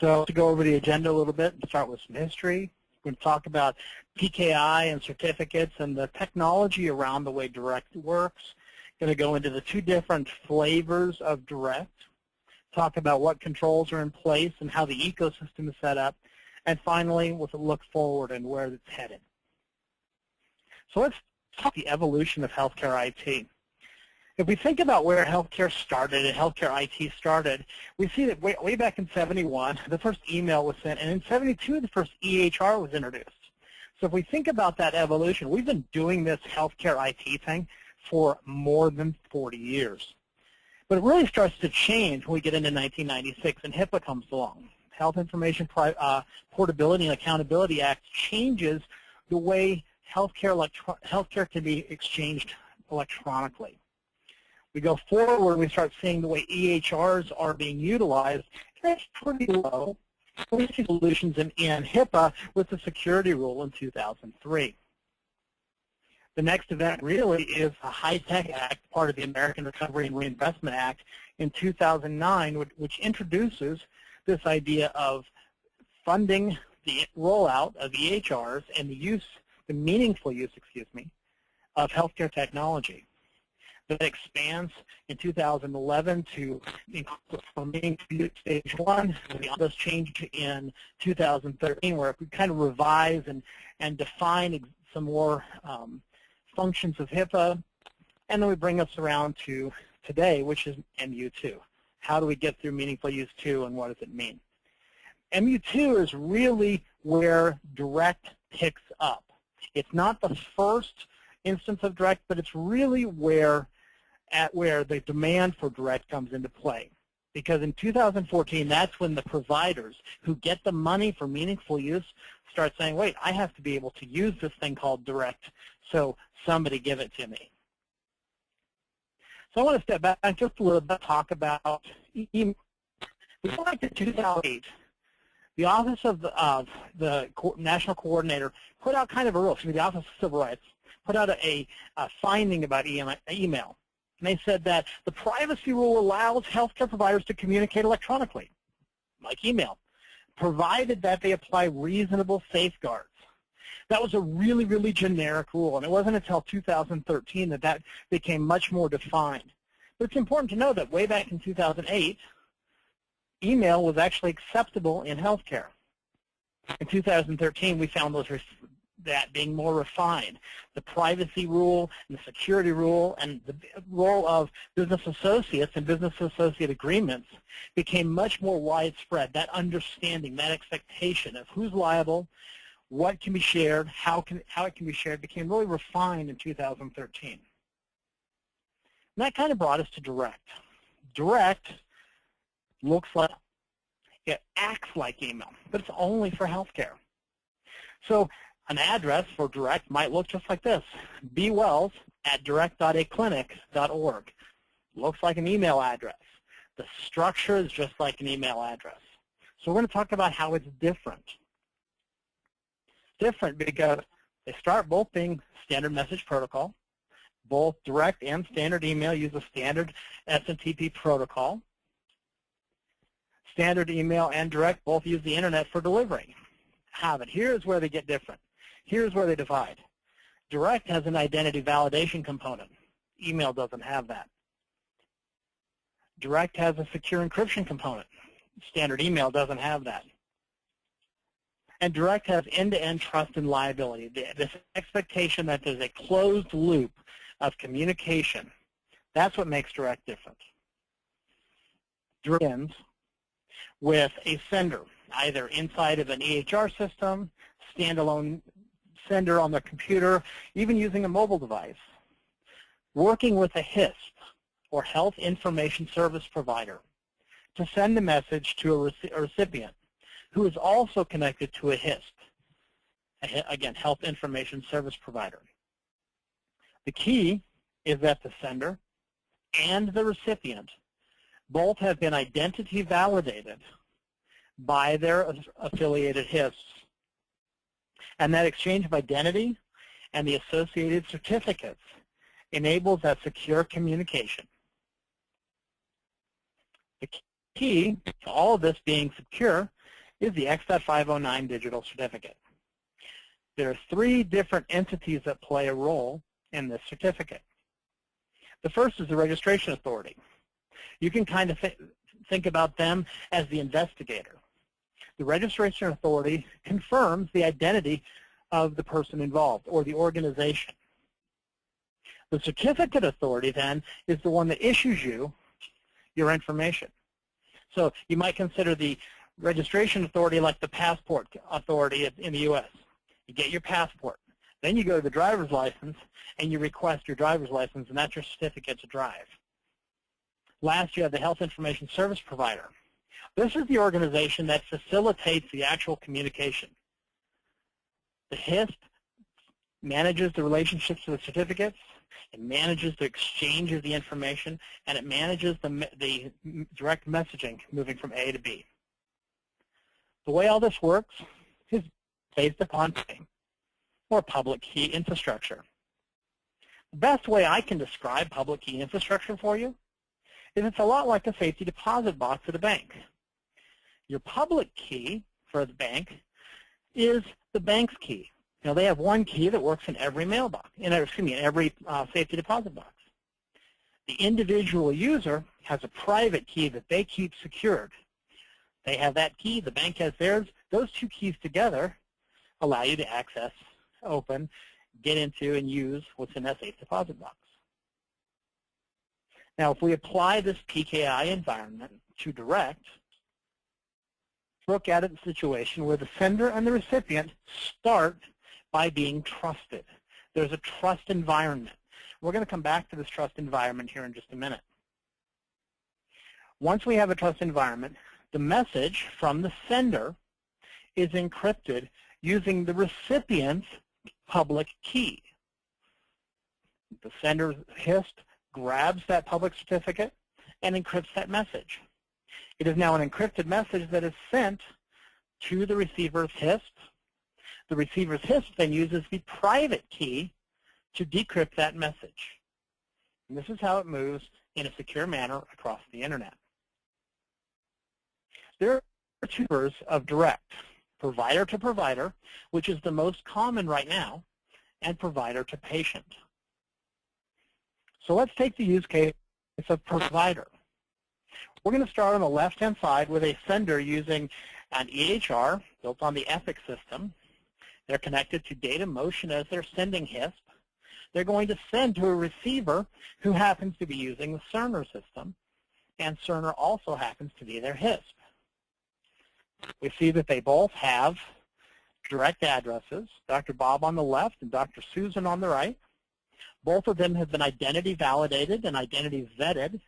So to go over the agenda a little bit and start with some history, we're going to talk about PKI and certificates and the technology around the way direct works. Going to go into the two different flavors of direct, talk about what controls are in place and how the ecosystem is set up, and finally, with a look forward and where it's headed. So let's talk the evolution of healthcare IT. If we think about where healthcare started and healthcare IT started, we see that way back in 71, the first email was sent, and in 72, the first EHR was introduced. So if we think about that evolution, we've been doing this healthcare IT thing for more than 40 years. But it really starts to change when we get into 1996 and HIPAA comes along. Health Information Portability and Accountability Act changes the way healthcare can be exchanged electronically. We go forward, we start seeing the way EHRs are being utilized, and it's pretty low. We see solutions in HIPAA with the security rule in 2003. The next event really is the HITECH Act, part of the American Recovery and Reinvestment Act in 2009, which introduces this idea of funding the rollout of EHRs and the meaningful use, of healthcare technology. That expands in 2011 to include stage 1. This changed in 2013, where we kind of revise and define some more functions of HIPAA, and then we bring us around to today, which is MU2. How do we get through meaningful use 2, and what does it mean? MU2 is really where direct picks up. It's not the first instance of direct, but it's really where the demand for direct comes into play. Because in 2014, that's when the providers who get the money for meaningful use start saying, wait, I have to be able to use this thing called direct, so somebody give it to me. So I want to step back just a little bit, talk about email. Before 2008, the Office of the National Coordinator put out kind of a rule, the Office of Civil Rights, put out a finding about email. And they said that the privacy rule allows healthcare providers to communicate electronically, like email, provided that they apply reasonable safeguards. That was a really, really generic rule, and it wasn't until 2013 that became much more defined. But it's important to know that way back in 2008, email was actually acceptable in healthcare. In 2013, we found that being more refined. The privacy rule and the security rule and the role of business associates and business associate agreements became much more widespread. That understanding, that expectation of who's liable, what can be shared, how it can be shared became really refined in 2013. And that kind of brought us to direct. Direct looks like, it acts like email, but it's only for healthcare. So an address for direct might look just like this, bwells@direct.aclinic.org. Looks like an email address. The structure is just like an email address. So we're going to talk about how it's different. Different because they start both being standard message protocol. Both direct and standard email use a standard SMTP protocol. Standard email and direct both use the internet for delivery. But here's where they get different. Here's where they divide. Direct has an identity validation component. Email doesn't have that. Direct has a secure encryption component. Standard email doesn't have that. And direct has end-to-end trust and liability. This expectation that there's a closed loop of communication. That's what makes direct different. Direct ends with a sender, either inside of an EHR system, standalone sender on the computer, even using a mobile device, working with a HISP, or Health Information Service Provider, to send a message to a recipient who is also connected to a HISP, again, Health Information Service Provider. The key is that the sender and the recipient both have been identity validated by their affiliated HISPs. And that exchange of identity and the associated certificates enables that secure communication. The key to all of this being secure is the X.509 Digital Certificate. There are 3 different entities that play a role in this certificate. The first is the registration authority. You can kind of think about them as the investigator. The registration authority confirms the identity of the person involved or the organization. The certificate authority then is the one that issues you your information. So you might consider the registration authority like the passport authority in the U.S. You get your passport. Then you go to the driver's license and you request your driver's license, and that's your certificate to drive. Last, you have the health information service provider. This is the organization that facilitates the actual communication. The HISP manages the relationships to the certificates, it manages the exchange of the information, and it manages the direct messaging moving from A to B. The way all this works is based upon PKI, or public key infrastructure. The best way I can describe public key infrastructure for you is it's a lot like a safety deposit box at a bank. Your public key for the bank is the bank's key. Now, they have one key that works in every mailbox, in every safety deposit box. The individual user has a private key that they keep secured. They have that key, the bank has theirs. Those 2 keys together allow you to access, open, get into, and use what's in that safe deposit box. Now, if we apply this PKI environment to direct, look at a situation where the sender and the recipient start by being trusted. There's a trust environment. We're going to come back to this trust environment here in just a minute. Once we have a trust environment, the message from the sender is encrypted using the recipient's public key. The sender's HISP grabs that public certificate and encrypts that message. It is now an encrypted message that is sent to the receiver's HISP. The receiver's HISP then uses the private key to decrypt that message. And this is how it moves in a secure manner across the internet. There are 2 types of direct: provider to provider, which is the most common right now, and provider to patient. So let's take the use case of provider. We're going to start on the left-hand side with a sender using an EHR built on the EPIC system. They're connected to data motion as they're sending HISP. They're going to send to a receiver who happens to be using the Cerner system, and Cerner also happens to be their HISP. We see that they both have direct addresses, Dr. Bob on the left and Dr. Susan on the right. Both of them have been identity validated and identity vetted,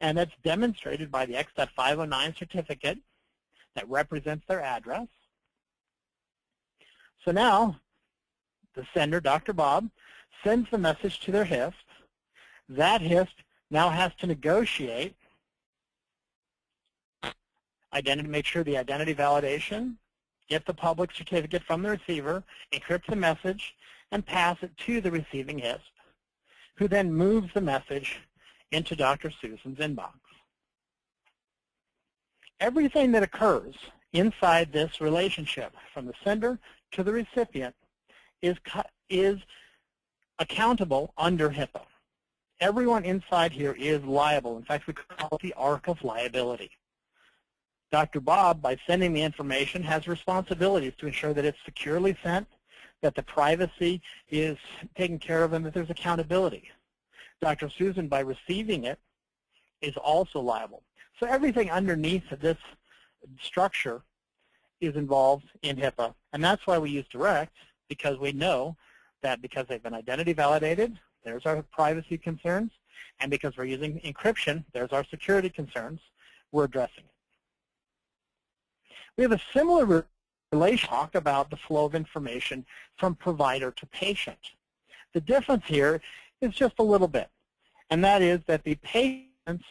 and that's demonstrated by the X.509 certificate that represents their address. So now the sender, Dr. Bob, sends the message to their HISP. That HISP now has to negotiate make sure the identity validation, get the public certificate from the receiver, encrypt the message, and pass it to the receiving HISP, who then moves the message into Dr. Susan's inbox. Everything that occurs inside this relationship, from the sender to the recipient, is accountable under HIPAA. Everyone inside here is liable. In fact, we call it the arc of liability. Dr. Bob, by sending the information, has responsibilities to ensure that it's securely sent, that the privacy is taken care of, and that there's accountability. Dr. Susan, by receiving it, is also liable. So everything underneath this structure is involved in HIPAA, and that's why we use direct, because we know that because they've been identity validated, there's our privacy concerns, and because we're using encryption, there's our security concerns, we're addressing it. We have a similar relation talk about the flow of information from provider to patient. The difference here is just a little bit, and that is that the patient's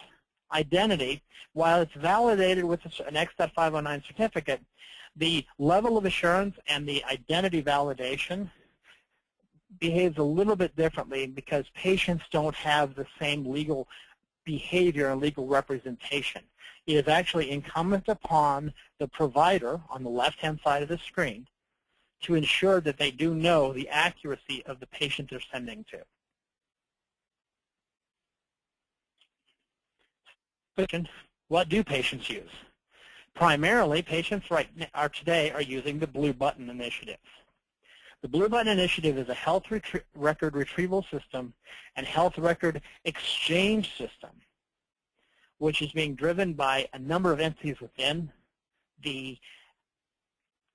identity, while it's validated with an X.509 certificate, the level of assurance and the identity validation behaves a little bit differently because patients don't have the same legal behavior and legal representation. It is actually incumbent upon the provider on the left-hand side of the screen to ensure that they do know the accuracy of the patient they're sending to. What do patients use? Primarily, patients today are using the Blue Button Initiative. The Blue Button Initiative is a health record retrieval system and health record exchange system, which is being driven by a number of entities within the,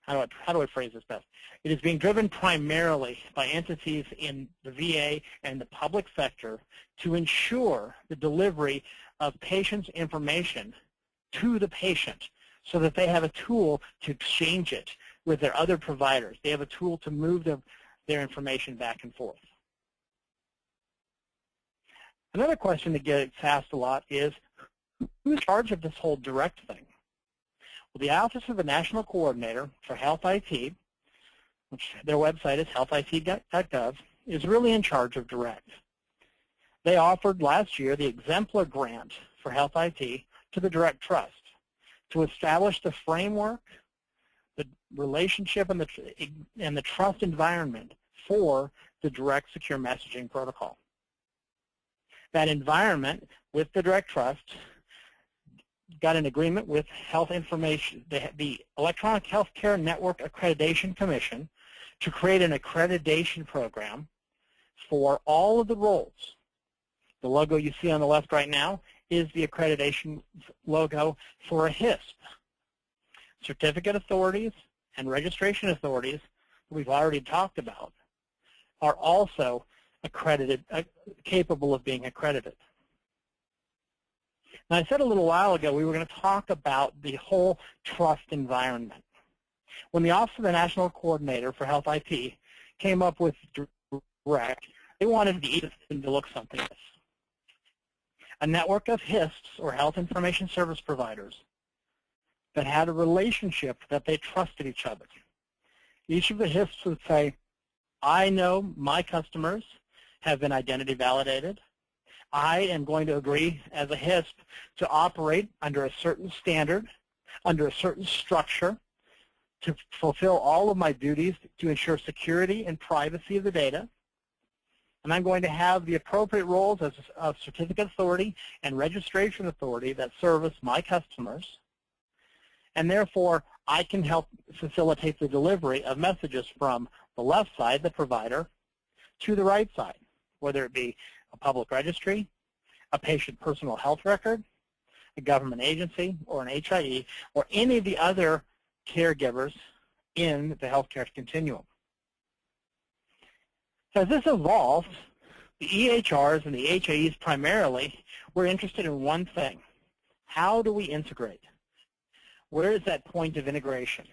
how do I phrase this best? It is being driven primarily by entities in the VA and the public sector to ensure the delivery of patients' information to the patient so that they have a tool to exchange it with their other providers. They have a tool to move their information back and forth. Another question that gets asked a lot is, who's in charge of this whole direct thing? Well, the Office of the National Coordinator for Health IT, which their website is healthit.gov, is really in charge of direct. They offered last year the Exemplar Grant for Health IT to the Direct Trust to establish the framework, the relationship, and the trust environment for the direct secure messaging protocol. That environment with the Direct Trust got an agreement with Health Information, the Electronic Healthcare Network Accreditation Commission, to create an accreditation program for all of the roles. The logo you see on the left right now is the accreditation logo for a HISP. Certificate authorities and registration authorities that we've already talked about are also accredited, capable of being accredited. Now, I said a little while ago we were going to talk about the whole trust environment. When the Office of the National Coordinator for Health IT came up with direct, they wanted the system to look something like this. A network of HISPs, or Health Information Service Providers, that had a relationship that they trusted each other. Each of the HISPs would say, I know my customers have been identity validated. I am going to agree as a HISP to operate under a certain standard, under a certain structure, to fulfill all of my duties to ensure security and privacy of the data. And I'm going to have the appropriate roles as a certificate authority and registration authority that service my customers. And therefore, I can help facilitate the delivery of messages from the left side, the provider, to the right side, whether it be a public registry, a patient personal health record, a government agency, or an HIE, or any of the other caregivers in the healthcare continuum. As this evolved, the EHRs and the HIEs primarily were interested in one thing. How do we integrate? Where is that point of integration?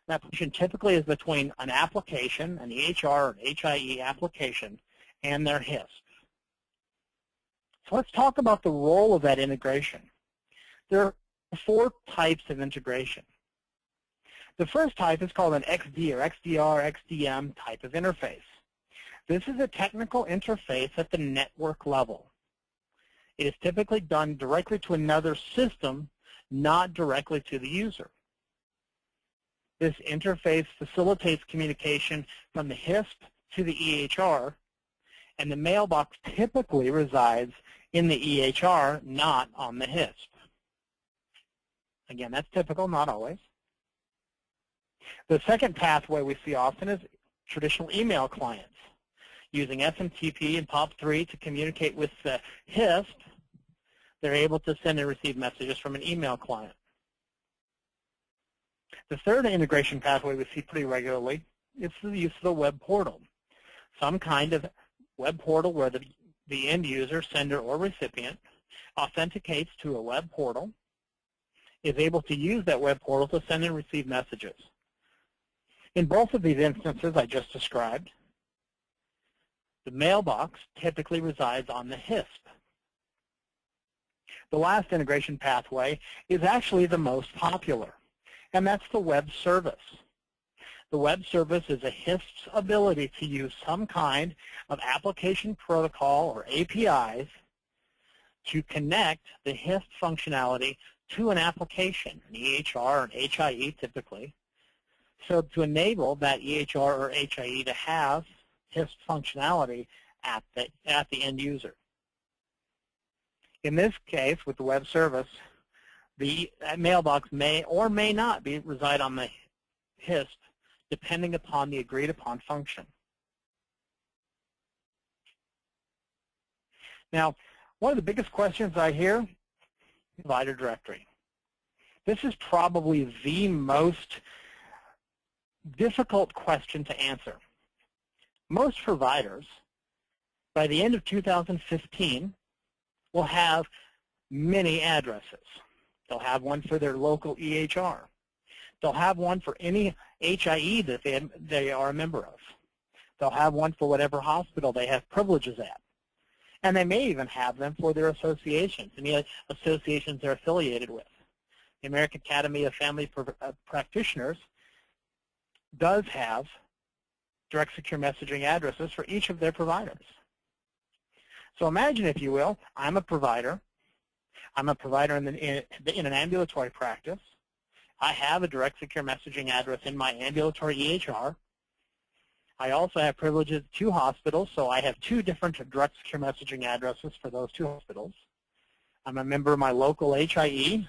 That point typically is between an application, an EHR or an HIE application, and their HISP. So let's talk about the role of that integration. There are 4 types of integration. The first type is called an XD or XDR, XDM type of interface. This is a technical interface at the network level. It is typically done directly to another system, not directly to the user. This interface facilitates communication from the HISP to the EHR, and the mailbox typically resides in the EHR, not on the HISP. Again, that's typical, not always. The second pathway we see often is traditional email clients. Using SMTP and POP3 to communicate with the HISP, they're able to send and receive messages from an email client. The third integration pathway we see pretty regularly is the use of the web portal. Some kind of web portal where the end user, sender, or recipient authenticates to a web portal, is able to use that web portal to send and receive messages. In both of these instances I just described, the mailbox typically resides on the HISP. The last integration pathway is actually the most popular, and that's the web service. The web service is a HISP's ability to use some kind of application protocol or APIs to connect the HISP functionality to an application, an EHR, an HIE typically, so to enable that EHR or HIE to have HISP functionality at the end user. In this case, with the web service, the mailbox may or may not reside on the HISP, depending upon the agreed upon function. Now, one of the biggest questions I hear, provider directory. This is probably the most difficult question to answer. Most providers, by the end of 2015, will have many addresses. They'll have one for their local EHR. They'll have one for any HIE that they are a member of. They'll have one for whatever hospital they have privileges at. And they may even have them for their associations, any associations they're affiliated with. The American Academy of Family Practitioners does have direct secure messaging addresses for each of their providers. So imagine, if you will, I'm a provider. I'm a provider in an ambulatory practice. I have a direct secure messaging address in my ambulatory EHR. I also have privileges to hospitals, so I have two different direct secure messaging addresses for those two hospitals. I'm a member of my local HIE.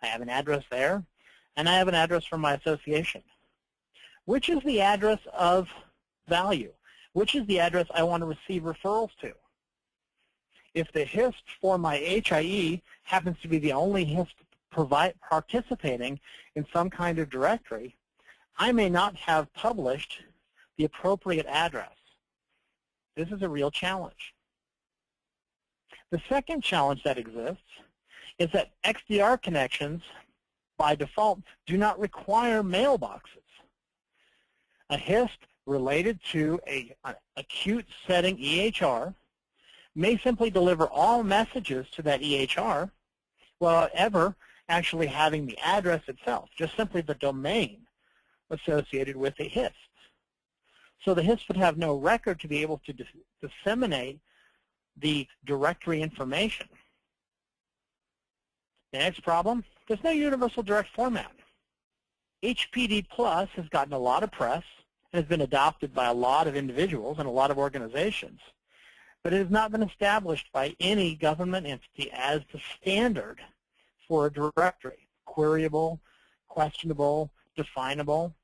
I have an address there, and I have an address for my association. Which is the address of value? Which is the address I want to receive referrals to? If the HISP for my HIE happens to be the only HISP participating in some kind of directory, I may not have published the appropriate address. This is a real challenge. The second challenge that exists is that XDR connections, by default, do not require mailboxes. A HISP related to an acute setting EHR may simply deliver all messages to that EHR without ever actually having the address itself, just simply the domain associated with the HISP. So the HISP would have no record to be able to disseminate the directory information. The next problem, there's no universal direct format. HPD Plus has gotten a lot of press and has been adopted by a lot of individuals and a lot of organizations, but it has not been established by any government entity as the standard for a directory, queryable, questionable, definable.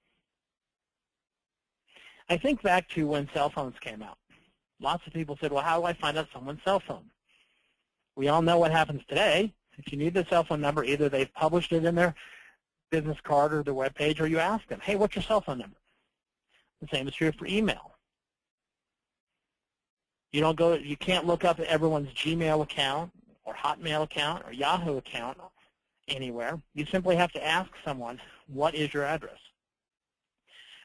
I think back to when cell phones came out. Lots of people said, well, how do I find out someone's cell phone? We all know what happens today. If you need the cell phone number, either they've published it in their business card or their web page, or you ask them, hey, what's your cell phone number? The same is true for email. You can't look up everyone's Gmail account or Hotmail account or Yahoo account anywhere. You simply have to ask someone, what is your address?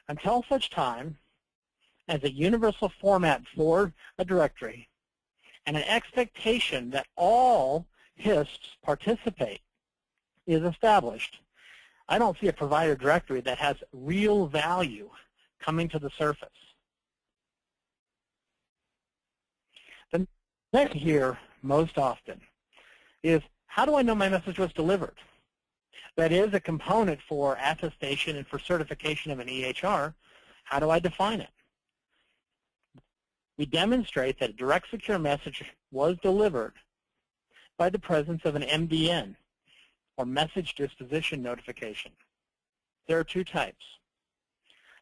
Until such time as a universal format for a directory and an expectation that all HISPs participate is established, I don't see a provider directory that has real value coming to the surface. The next here most often is, how do I know my message was delivered? That is a component for attestation and for certification of an EHR. How do I define it? We demonstrate that a direct secure message was delivered by the presence of an MDN, or message disposition notification. There are two types.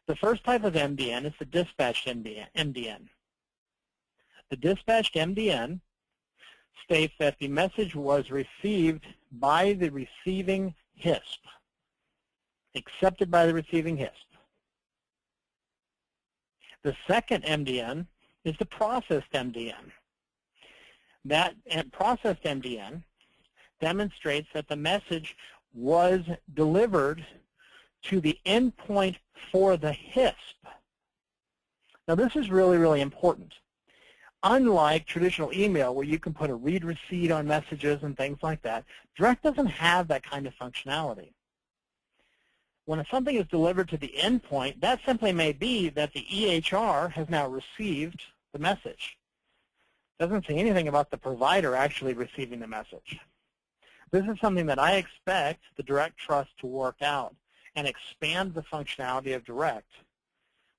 The first type of MDN is the dispatched MDN. The dispatched MDN states that the message was received by the receiving HISP, accepted by the receiving HISP. The second MDN is the processed MDN. That processed MDN demonstrates that the message was delivered to the endpoint for the HISP. Now this is really, really important. Unlike traditional email where you can put a read receipt on messages and things like that, Direct doesn't have that kind of functionality. When something is delivered to the endpoint, that simply may be that the EHR has now received the message. Doesn't say anything about the provider actually receiving the message. This is something that I expect the Direct Trust to work out and expand the functionality of Direct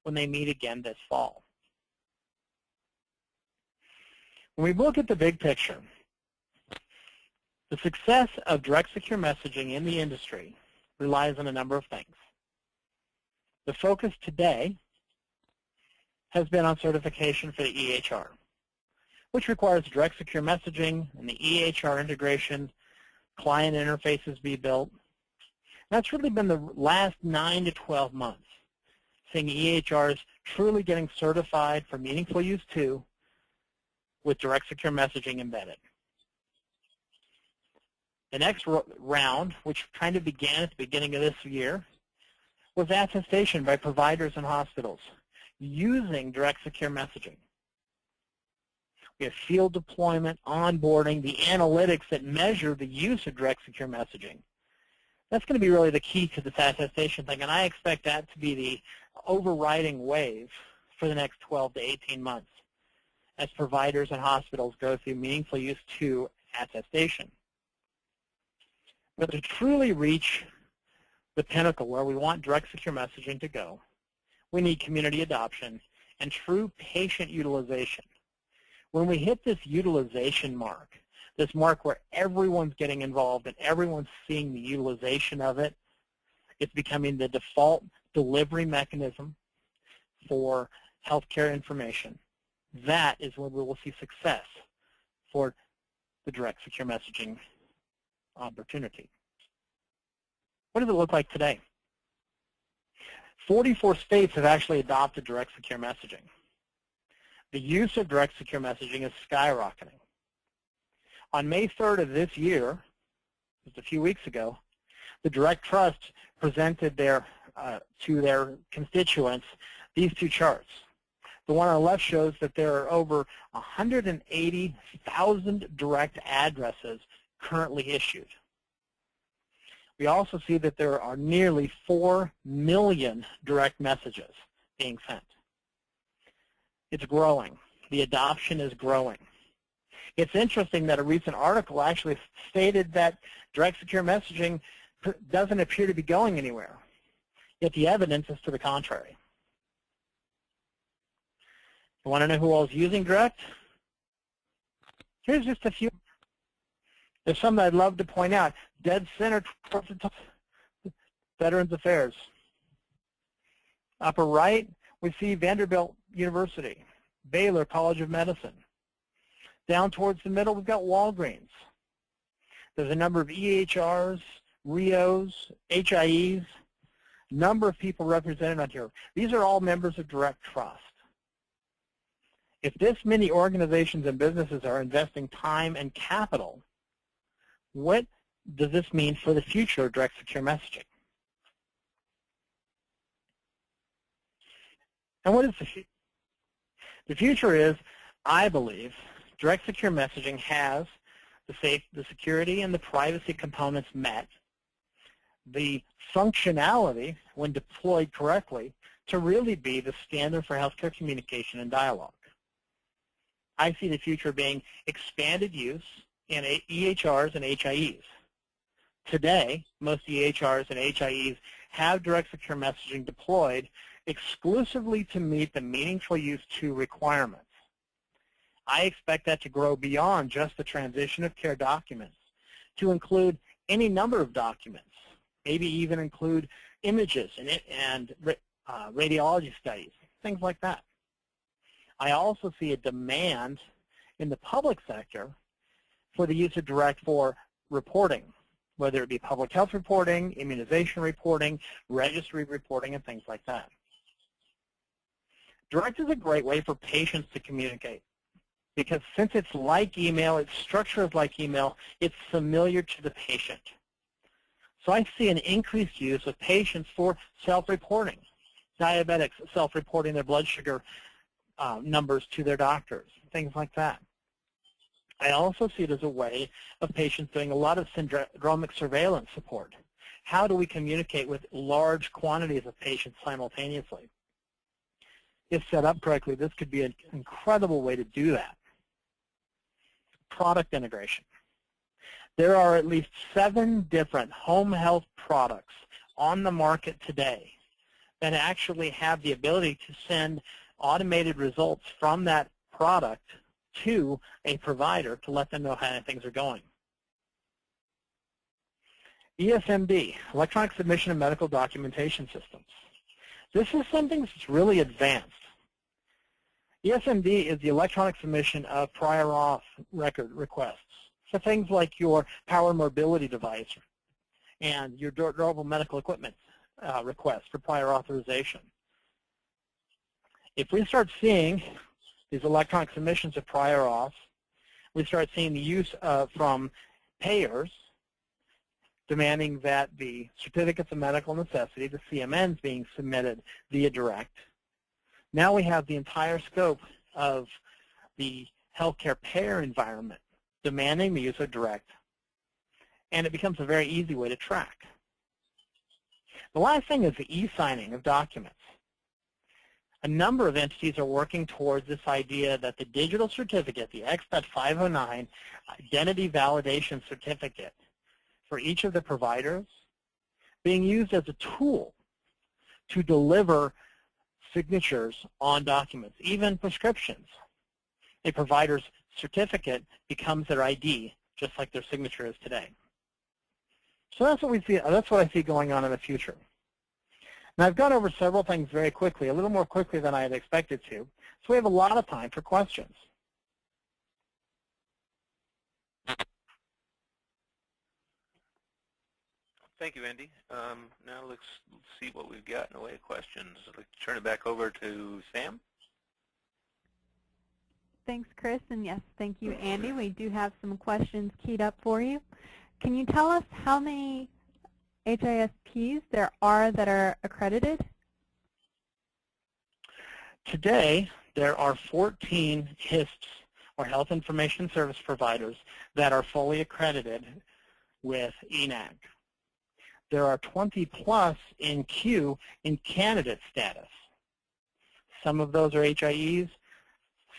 when they meet again this fall. When we look at the big picture, the success of direct secure messaging in the industry relies on a number of things. The focus today has been on certification for the EHR, which requires direct secure messaging and the EHR integration, client interfaces be built. That's really been the last 9 to 12 months, seeing EHRs truly getting certified for meaningful use 2 with direct secure messaging embedded. The next round, which kind of began at the beginning of this year, was attestation by providers and hospitals using direct secure messaging. We have field deployment, onboarding, the analytics that measure the use of direct secure messaging. That's going to be really the key to this attestation thing, and I expect that to be the overriding wave for the next 12 to 18 months as providers and hospitals go through meaningful use 2 attestation. But to truly reach the pinnacle where we want direct secure messaging to go, we need community adoption and true patient utilization. When we hit this utilization mark, this mark where everyone's getting involved and everyone's seeing the utilization of it, it's becoming the default delivery mechanism for healthcare information. That is when we will see success for the direct secure messaging opportunity. What does it look like today? 44 states have actually adopted direct secure messaging. The use of direct secure messaging is skyrocketing. On May 3rd of this year, just a few weeks ago, the Direct Trust presented to their constituents these 2 charts. The one on the left shows that there are over 180,000 direct addresses currently issued. We also see that there are nearly 4 million direct messages being sent. It's growing. The adoption is growing. It's interesting that a recent article actually stated that direct secure messaging doesn't appear to be going anywhere, yet the evidence is to the contrary. You want to know who else is using direct? Here's just a few. There's some that I'd love to point out. Dead center towards the top, Veterans Affairs. Upper right, we see Vanderbilt University, Baylor College of Medicine. Down towards the middle, we've got Walgreens. There's a number of EHRs, RIOs, HIEs, number of people represented on here. These are all members of Direct Trust. If this many organizations and businesses are investing time and capital, what does this mean for the future of direct secure messaging? And what is the future? The future is, I believe, direct secure messaging has the security and the privacy components met, the functionality, when deployed correctly, to really be the standard for healthcare communication and dialogue. I see the future being expanded use in EHRs and HIEs. Today, most EHRs and HIEs have direct secure messaging deployed exclusively to meet the meaningful use 2 requirements. I expect that to grow beyond just the transition of care documents to include any number of documents, maybe even include images and radiology studies, things like that. I also see a demand in the public sector for the use of direct for reporting, whether it be public health reporting, immunization reporting, registry reporting, and things like that. Direct is a great way for patients to communicate because since it's like email, its structure is like email, it's familiar to the patient. So I see an increased use of patients for self-reporting, diabetics self-reporting their blood sugar numbers to their doctors, things like that. I also see it as a way of patients doing a lot of syndromic surveillance support. How do we communicate with large quantities of patients simultaneously? If set up correctly, this could be an incredible way to do that. product integration. There are at least 7 different home health products on the market today that actually have the ability to send automated results from that product to a provider to let them know how things are going. ESMD, Electronic Submission of Medical Documentation Systems. This is something that's really advanced. ESMD is the electronic submission of prior auth record requests. So things like your power mobility device and your durable medical equipment request for prior authorization. If we start seeing these electronic submissions of prior auth, we start seeing the use from payers demanding that the certificates of medical necessity, the CMNs, being submitted via direct. Now we have the entire scope of the healthcare payer environment demanding the use of direct, and it becomes a very easy way to track. The last thing is the e-signing of documents. A number of entities are working towards this idea that the digital certificate, the X.509 Identity Validation Certificate, for each of the providers, being used as a tool to deliver signatures on documents, even prescriptions. A provider's certificate becomes their ID, just like their signature is today. So that's what we see. That's what I see going on in the future. Now, I've gone over several things very quickly, a little more quickly than I had expected to. So we have a lot of time for questions. Thank you, Andy. Now let's see what we've got in the way of questions. I'd like to turn it back over to Sam. Thanks, Chris, and yes, thank you, Andy. We do have some questions keyed up for you. Can you tell us how many HISPs there are that are accredited? Today, there are 14 HISPs, or Health Information Service Providers, that are fully accredited with ENAC. There are 20 plus in queue in candidate status. Some of those are HIEs,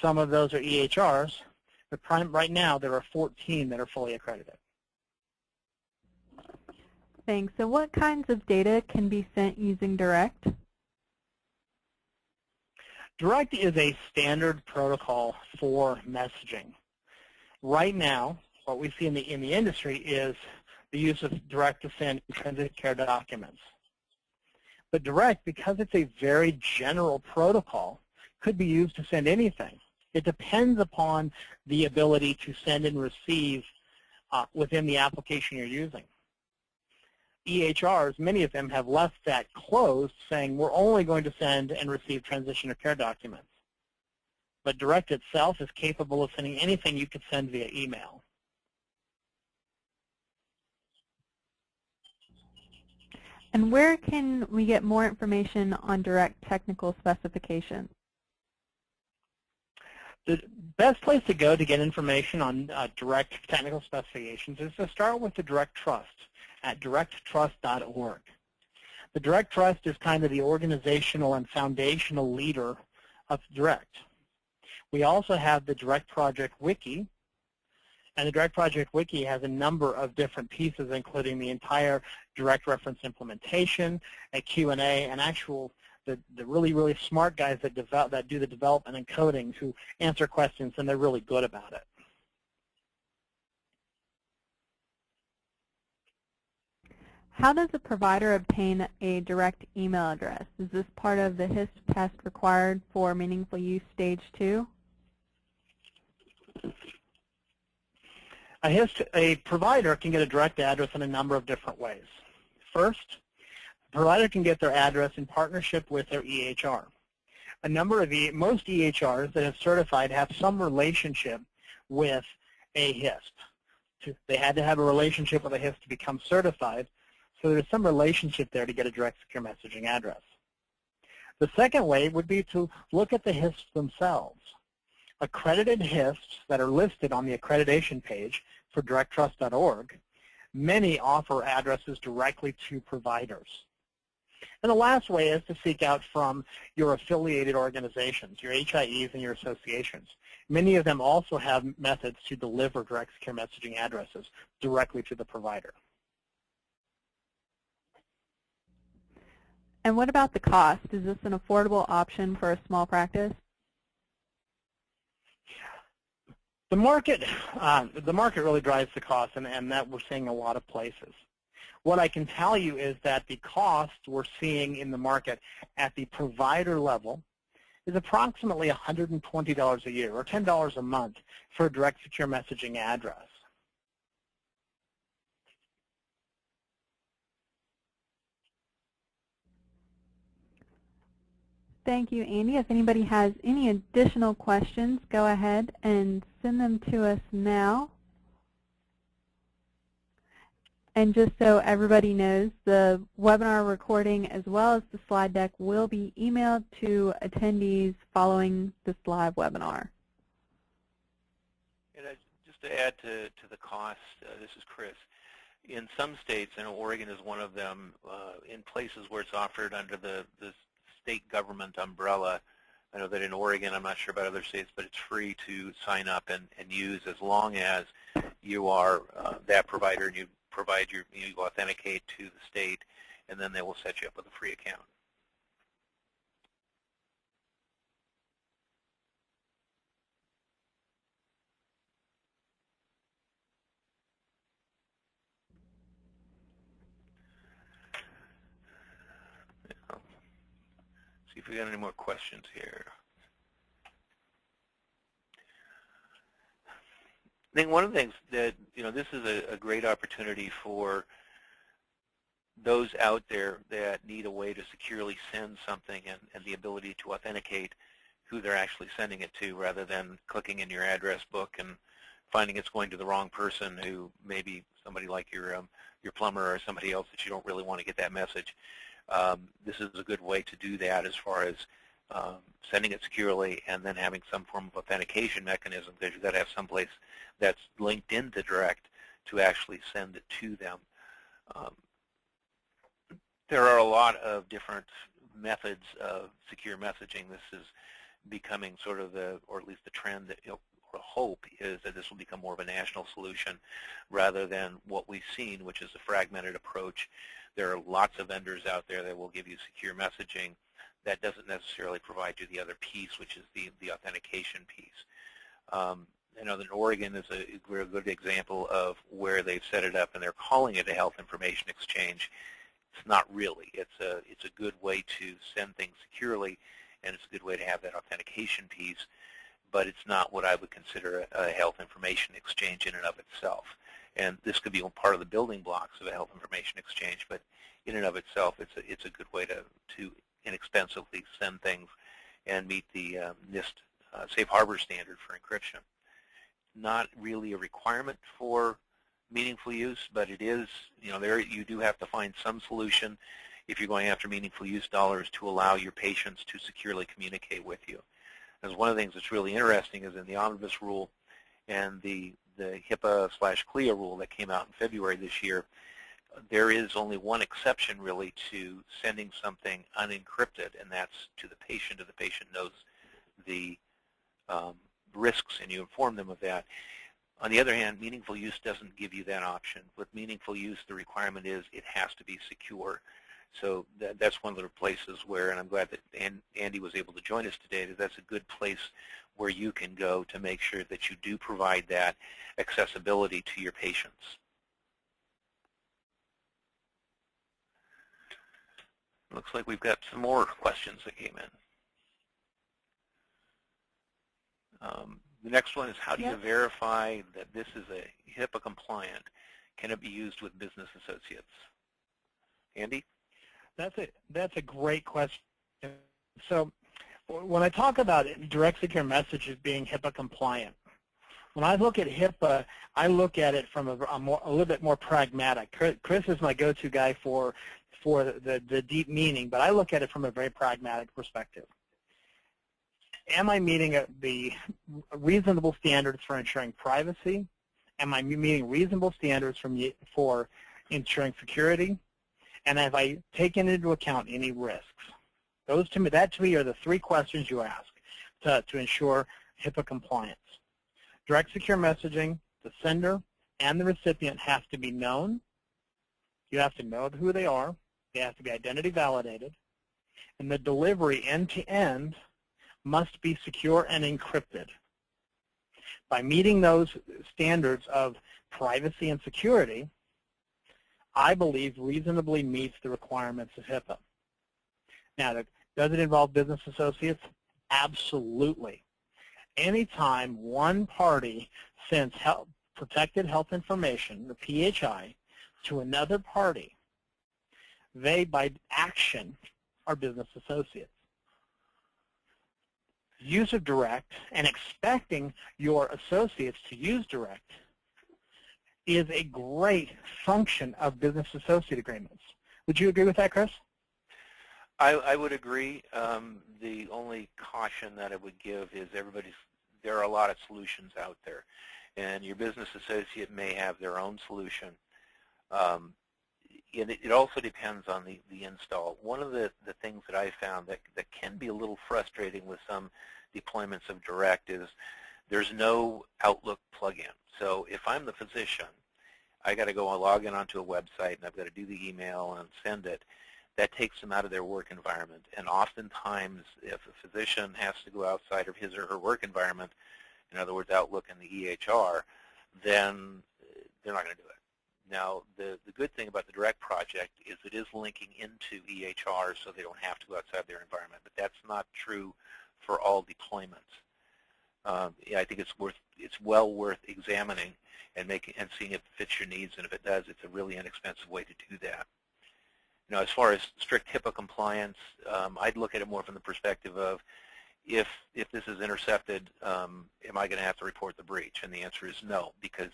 some of those are EHRs, but right now there are 14 that are fully accredited. Thanks. So what kinds of data can be sent using direct? Direct is a standard protocol for messaging. Right now, what we see in the industry is the use of direct to send transition care documents. But direct, because it's a very general protocol, could be used to send anything. It depends upon the ability to send and receive within the application you're using. EHRs, many of them have left that closed, saying we're only going to send and receive transition or care documents. But direct itself is capable of sending anything you could send via email. And where can we get more information on direct technical specifications? The best place to go to get information on direct technical specifications is to start with the Direct Trust at directtrust.org. The Direct Trust is kind of the organizational and foundational leader of direct. We also have the Direct Project Wiki, and the Direct Project Wiki has a number of different pieces, including the entire direct reference implementation, a Q&A, and the really, really smart guys that do the development and coding who answer questions, and they're really good about it. How does a provider obtain a direct email address? Is this part of the HISP test required for meaningful use stage 2? A provider can get a direct address in a number of different ways. First, a provider can get their address in partnership with their EHR. Most EHRs that have certified have some relationship with a HISP. They had to have a relationship with a HISP to become certified, so there's some relationship there to get a direct secure messaging address. The second way would be to look at the HISPs themselves. Accredited HISPs that are listed on the accreditation page for directtrust.org, many offer addresses directly to providers. And the last way is to seek out from your affiliated organizations, your HIEs and your associations. Many of them also have methods to deliver direct secure messaging addresses directly to the provider. And what about the cost? Is this an affordable option for a small practice? The market really drives the cost, and that we're seeing a lot of places. What I can tell you is that the cost we're seeing in the market at the provider level is approximately $120 a year, or $10 a month, for a direct secure messaging address. Thank you, Andy. If anybody has any additional questions, go ahead and send them to us now. And just so everybody knows, the webinar recording as well as the slide deck will be emailed to attendees following this live webinar. And just to add to the cost, this is Chris. In some states, and Oregon is one of them, in places where it's offered under the state government umbrella, I know that in Oregon, I'm not sure about other states, but it's free to sign up and use as long as you are that provider and you authenticate to the state, and then they will set you up with a free account. See if we got any more questions here. I think one of the things that, this is a great opportunity for those out there that need a way to securely send something and the ability to authenticate who they're actually sending it to, rather than clicking in your address book and finding it's going to the wrong person, who may be somebody like your plumber or somebody else that you don't really want to get that message. This is a good way to do that as far as sending it securely and then having some form of authentication mechanism, because you've got to have someplace that's linked into Direct to actually send it to them. There are a lot of different methods of secure messaging. This is becoming sort of or at least the trend that, or hope is that this will become more of a national solution rather than what we've seen, which is a fragmented approach. There are lots of vendors out there that will give you secure messaging. That doesn't necessarily provide you the other piece, which is the authentication piece. I know that Oregon is a good example of where they've set it up, and they're calling it a health information exchange. It's not really. It's a good way to send things securely, and it's a good way to have that authentication piece, but it's not what I would consider a health information exchange in and of itself. And this could be part of the building blocks of a health information exchange, but in and of itself, it's a good way to inexpensively send things and meet the NIST safe harbor standard for encryption. Not really a requirement for meaningful use, but it is, there you do have to find some solution if you're going after meaningful use dollars to allow your patients to securely communicate with you. Because one of the things that's really interesting is in the omnibus rule and the HIPAA/CLIA rule that came out in February this year, there is only one exception really to sending something unencrypted, and that's to the patient, if the patient knows the risks and you inform them of that. On the other hand, meaningful use doesn't give you that option. With meaningful use, the requirement is it has to be secure. So that's one of the places where, and I'm glad that Andy was able to join us today, that's a good place where you can go to make sure that you do provide that accessibility to your patients. Looks like we've got some more questions that came in. The next one is, how do you verify that this is a HIPAA compliant? Can it be used with business associates? Andy? That's a great question. So when I talk about direct secure messages being HIPAA compliant, when I look at HIPAA, I look at it from a little bit more pragmatic. Chris is my go-to guy for the deep meaning, but I look at it from a very pragmatic perspective. Am I meeting the reasonable standards for ensuring privacy? Am I meeting reasonable standards for ensuring security? And have I taken into account any risks? That to me are the three questions you ask to ensure HIPAA compliance. Direct secure messaging, the sender and the recipient have to be known. You have to know who they are. They have to be identity validated. And the delivery end-to-end must be secure and encrypted. By meeting those standards of privacy and security, I believe reasonably meets the requirements of HIPAA. Now, does it involve business associates? Absolutely. Anytime one party sends protected health information, the PHI, to another party, they, by action, are business associates. Use of direct and expecting your associates to use direct is a great function of business associate agreements. Would you agree with that, Chris? I would agree. The only caution that I would give is there are a lot of solutions out there, and your business associate may have their own solution. And it also depends on the install. One of the things that I found that can be a little frustrating with some deployments of direct is there's no Outlook plugin. So if I'm the physician, I got to go and log in onto a website, and I've got to do the email and send it. That takes them out of their work environment. And oftentimes, if a physician has to go outside of his or her work environment, in other words, Outlook and the EHR, then they're not going to do it. Now, the good thing about the Direct project is it is linking into EHR, so they don't have to go outside their environment. But that's not true for all deployments. Yeah, I think it's well worth examining and seeing if it fits your needs, and if it does, it's a really inexpensive way to do that. Now, as far as strict HIPAA compliance, I'd look at it more from the perspective of if this is intercepted, am I going to have to report the breach? And the answer is no, because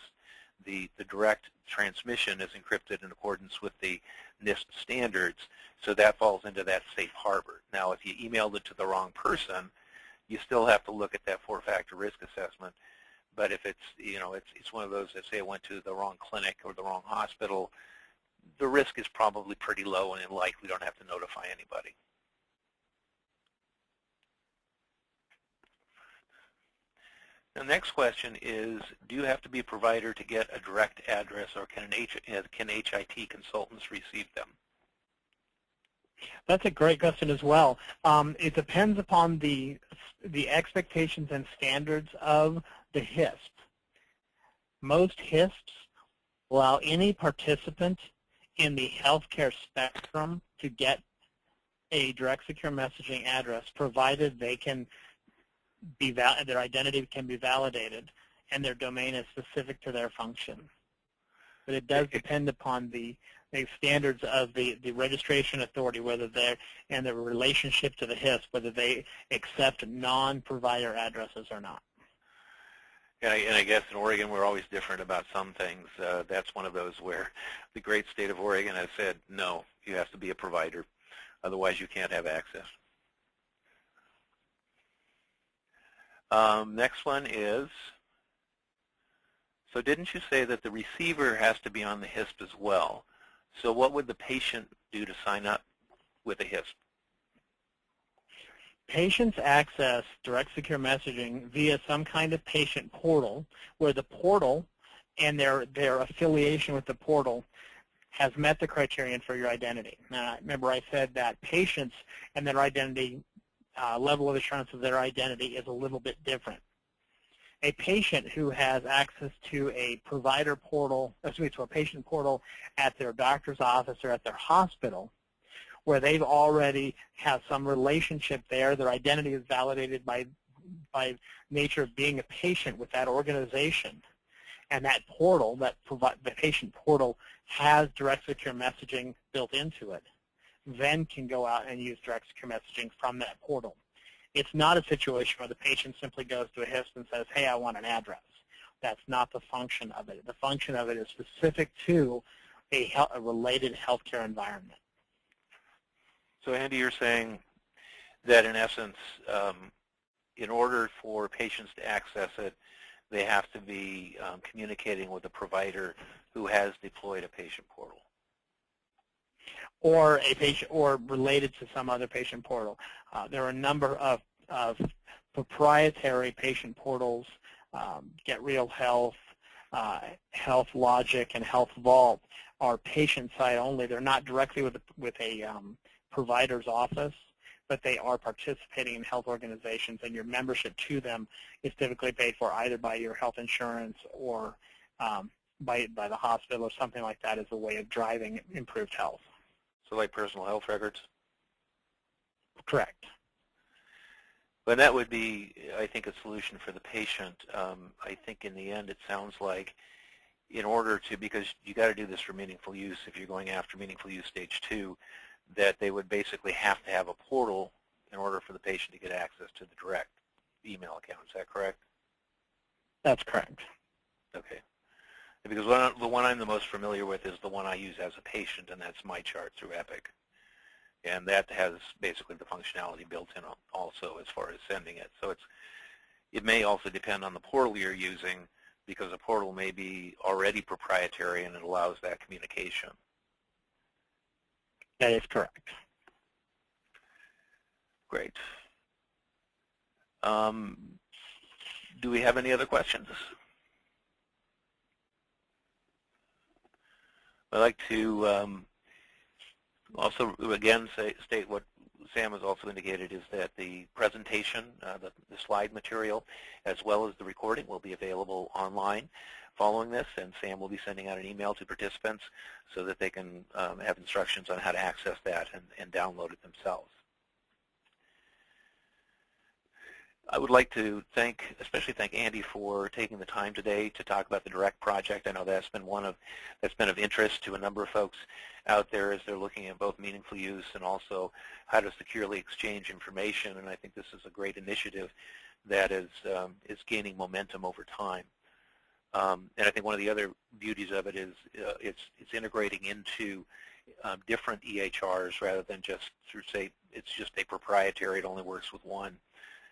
the direct transmission is encrypted in accordance with the NIST standards, so that falls into that safe harbor. Now, if you emailed it to the wrong person, you still have to look at that 4-factor risk assessment. But if it's one of those that say it went to the wrong clinic or the wrong hospital, the risk is probably pretty low, and in likely don't have to notify anybody. The next question is, do you have to be a provider to get a direct address, or can HIT consultants receive them? That's a great question as well. It depends upon the expectations and standards of the HISP. Most HISPs allow any participant in the healthcare spectrum to get a direct secure messaging address, provided they can their identity can be validated and their domain is specific to their function. But it does depend upon the standards of the registration authority, whether they're and the relationship to the HISP, whether they accept non-provider addresses or not. And I guess in Oregon we're always different about some things. That's one of those where the great state of Oregon has said, no, you have to be a provider, otherwise you can't have access. Next one is, so didn't you say that the receiver has to be on the HISP as well? So what would the patient do to sign up with a HISP? Patients access direct secure messaging via some kind of patient portal, where the portal and their affiliation with the portal has met the criterion for your identity. Now, remember I said that patients and their identity, level of assurance of their identity is a little bit different. A patient who has access to a provider portal, to a patient portal at their doctor's office or at their hospital, where they've already have some relationship there, their identity is validated by nature of being a patient with that organization, and that portal, the patient portal, has direct secure messaging built into it, then can go out and use direct secure messaging from that portal. It's not a situation where the patient simply goes to a HISP and says, hey, I want an address. That's not the function of it. The function of it is specific to a related healthcare environment. So Andy, you're saying that in essence, in order for patients to access it, they have to be communicating with a provider who has deployed a patient portal. Or a patient, or related to some other patient portal. There are a number of proprietary patient portals, Get Real Health, Health Logic, and Health Vault, are patient side only. They're not directly with a provider's office, but they are participating in health organizations, and your membership to them is typically paid for either by your health insurance or by the hospital or something like that as a way of driving improved health. So like personal health records? Correct. But that would be, I think, a solution for the patient. I think in the end it sounds like in order to, because you got to do this for meaningful use if you're going after meaningful use stage 2, that they would basically have to have a portal in order for the patient to get access to the direct email account. Is that correct? That's correct. Okay. Because the one I'm the most familiar with is the one I use as a patient, and that's MyChart through Epic. And that has basically the functionality built in also as far as sending it. So it may also depend on the portal you're using, because a portal may be already proprietary and it allows that communication. That is correct. Great. Do we have any other questions? I'd like to also again state what Sam has also indicated, is that the presentation, the slide material, as well as the recording, will be available online following this, and Sam will be sending out an email to participants so that they can have instructions on how to access that and download it themselves. I would like to especially thank Andy for taking the time today to talk about the Direct project. I know that's been of interest to a number of folks out there as they're looking at both meaningful use and also how to securely exchange information. And I think this is a great initiative that is gaining momentum over time. And I think one of the other beauties of it is it's integrating into different EHRs rather than just through, say, it's just a proprietary, it only works with one,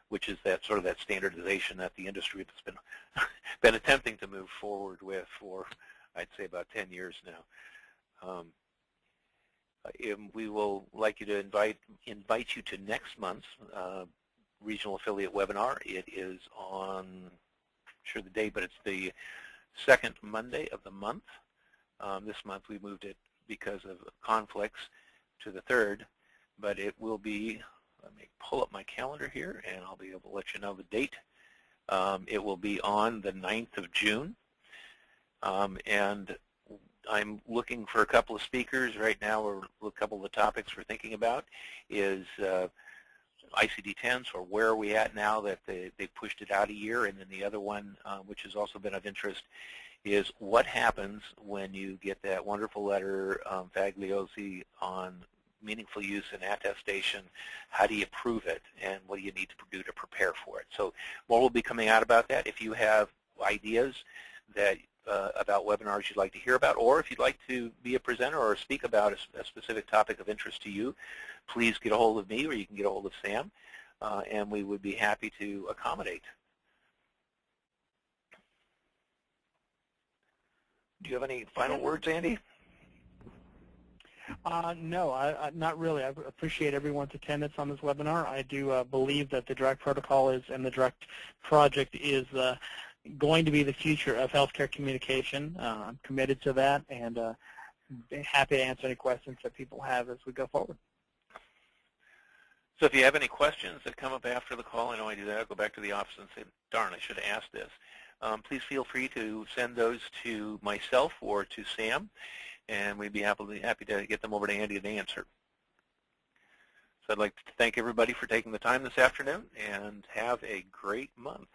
which is that sort of that standardization that the industry has been attempting to move forward with for, I'd say, about 10 years now. We will like you to invite you to next month's regional affiliate webinar. It is on, I'm not sure the day, but it's the second Monday of the month. This month we moved it because of conflicts to the 3rd, but it will be, let me pull up my calendar here and I'll be able to let you know the date. It will be on the 9th of June. And I'm looking for a couple of speakers right now, or a couple of the topics we're thinking about is ICD-10, or where are we at now that they pushed it out a year, and then the other one, which has also been of interest, is what happens when you get that wonderful letter, Fagliozzi, on meaningful use and attestation. How do you prove it, and what do you need to do to prepare for it? So more will be coming out about that. If you have ideas that about webinars you'd like to hear about, or if you'd like to be a presenter or speak about a specific topic of interest to you, please get a hold of me, or you can get a hold of Sam, and we would be happy to accommodate. Do you have any final words, Andy? No, not really. I appreciate everyone's attendance on this webinar. I do believe that the Direct protocol and the Direct project is going to be the future of healthcare communication. I'm committed to that, and happy to answer any questions that people have as we go forward. So if you have any questions that come up after the call, I know I do that, I'll go back to the office and say, darn, I should have asked this. Please feel free to send those to myself or to Sam, and we'd be happy to get them over to Andy and answer. So I'd like to thank everybody for taking the time this afternoon, and have a great month.